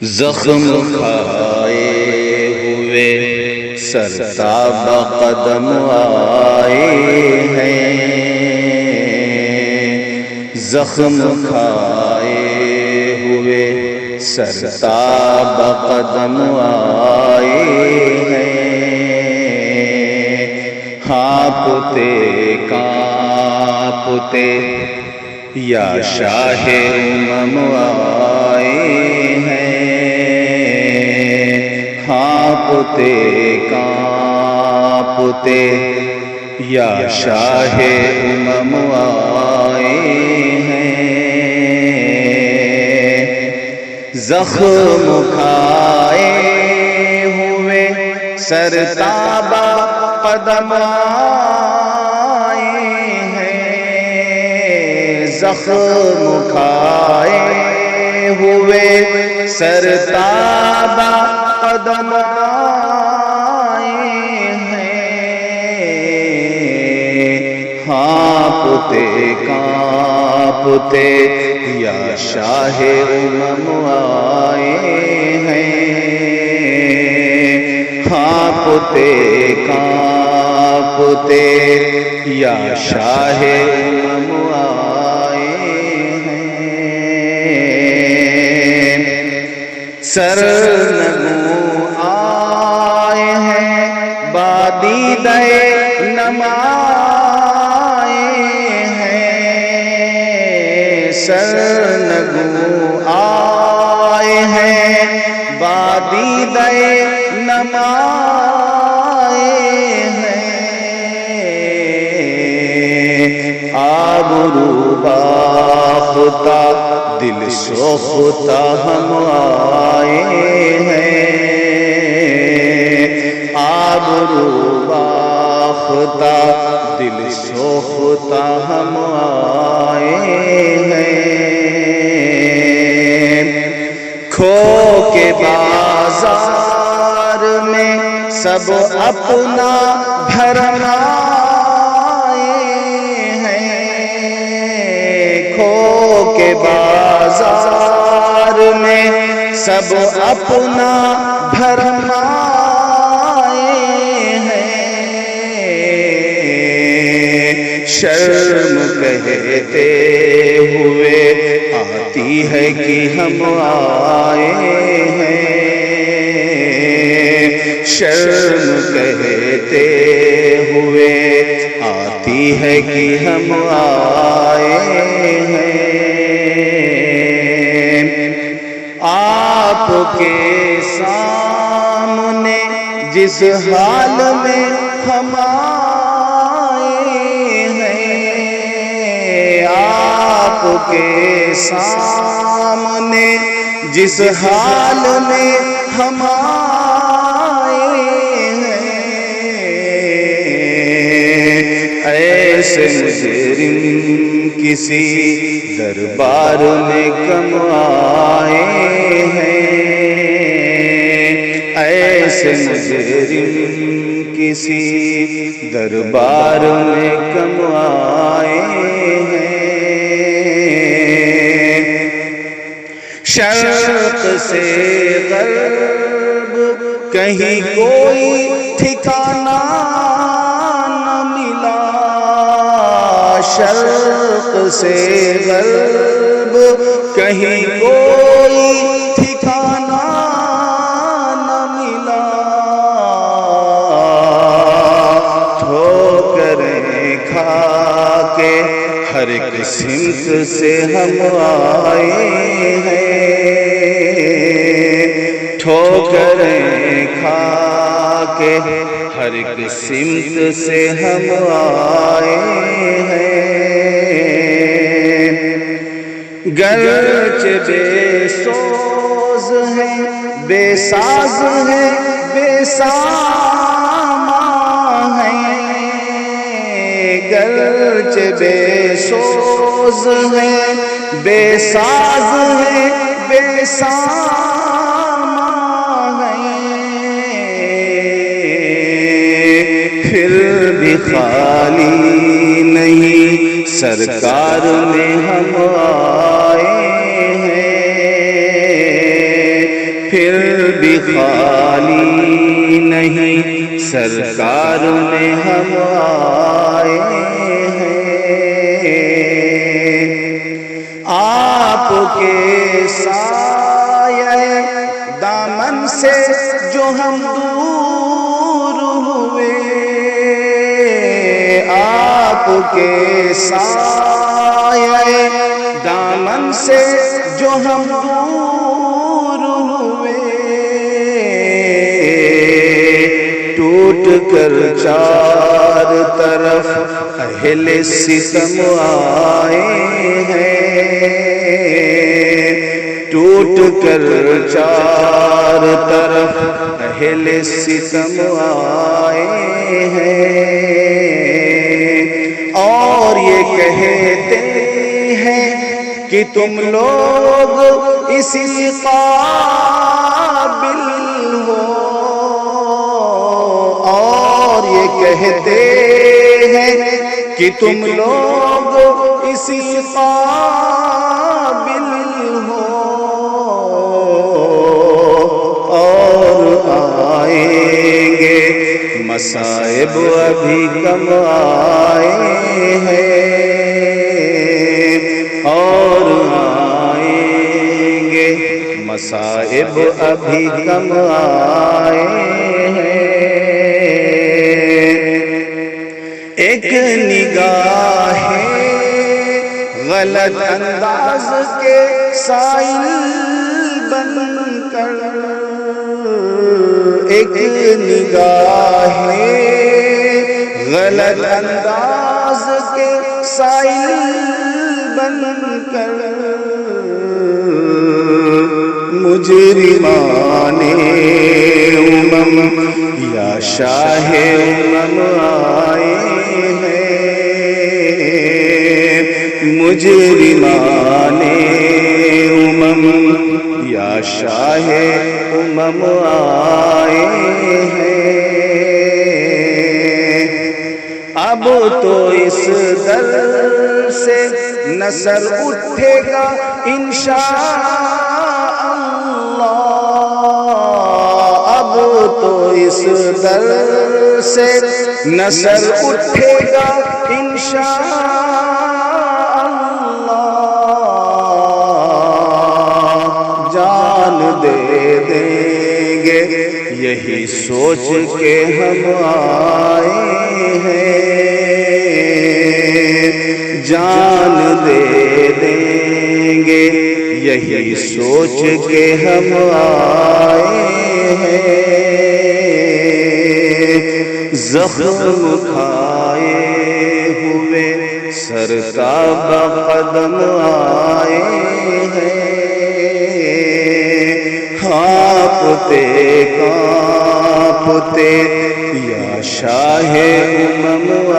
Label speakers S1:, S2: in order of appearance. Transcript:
S1: زخم کھائے ہوئے سرتاب قدم آئے ہیں، زخم کھائے ہوئے سرتاب قدم آئے ہیں، ہانپتے کانپتے یا شاہ امم آئے ہیں، ہانپتے کانپتے یا شاہ امم آئے ہیں، زخم کھائے ہوئے سرتاب قدم آئے ہیں، زخم کھائے ہوئے سرتاب قدم آئے ہیں، ہانپتے کانپتے یا شاہ امم آئے ہیں، ہانپتے کانپتے یا شاہ امم آئے ہیں، سرنگوں آئے ہیں بادیدہ نم آئے ہیں، سرنگوں آئے ہیں بادیدہ نم آئے ہیں، آبرو باختہ دل سوختہ ہم آئے ہیں، آبرو باختہ دل سوختہ ہم آئے ہیں، کھو کے بازار میں سب اپنا بھرم آئے ہیں، کھو کے بازار میں سب اپنا بھرم آئے ہیں، شرم کہتے ہوئے آتی ہے کہ ہم آئے ہیں، شرم کہتے ہوئے آتی ہے کہ ہم آئے ہیں، آپ کے سامنے جس حال میں ہم آئے ہیں، آپ کے سامنے جس حال میں ہم آئے ہیں، ایسے مجرم کسی دربار میں کم آئے ہیں، ایسے مجرم کسی دربار میں کم آئے ہیں، شرق سے غرب کہیں کوئی ٹھکانہ نہ ملا، شرق سے غرب کہیں کوئی ٹھکانہ نہ ملا، ٹھوکریں کھا کے ہر ایک سمت سے ہم آئے ہیں، ٹھوکریں کھا کے ہر ایک سمت سے ہم آئے ہیں، گرچہ بے سوز ہیں بے ساز ہیں بے سامان ہیں، گرچہ بے سوز ہیں بے ساز ہیں بے سامان ہیں، پھر بھی خالی نہیں سرکار میں ہم آئے ہیں، خالی نہیں سرکار میں ہم آئے ہیں، آپ کے سایہ دامن سے جو ہم دور ہوئے، آپ کے سایہ دامن سے جو ہم دور ہوئے، ٹوٹ کر چار طرف اہل ستم آئے ہیں، ٹوٹ کر چار طرف اہل ستم آئے ہیں، اور یہ کہتے ہیں کہ تم لوگ اسی قابل ہو، اور یہ کہتے ہیں کہ تم لوگ اسی قابل ہو، اور آئیں گے مصائب ابھی کم آئے ہیں، اور آئیں گے مصائب ابھی کم آئے ہیں، ایک نگاہ غلط انداز کے سائل بن کر، ایک نگاہ غلط انداز کے سائل بن کر، مجرمان امم یا شاہ امم آئے ہیں، مجرمان امم یا شاہ امم آئے ہیں، اب تو اس در سے نصر اٹھے گا انشاءاللہ، اب تو اس در سے نصر اٹھے گا انشاءاللہ، جان دے دیں گے یہی سوچ کے ہم آئے ہیں، جان دے دیں گے یہی سوچ کے ہم آئے ہیں، زخم کھائے ہوئے سر کا بقدم آئے ہیں، کانپتے کانپتے یا شاہ امم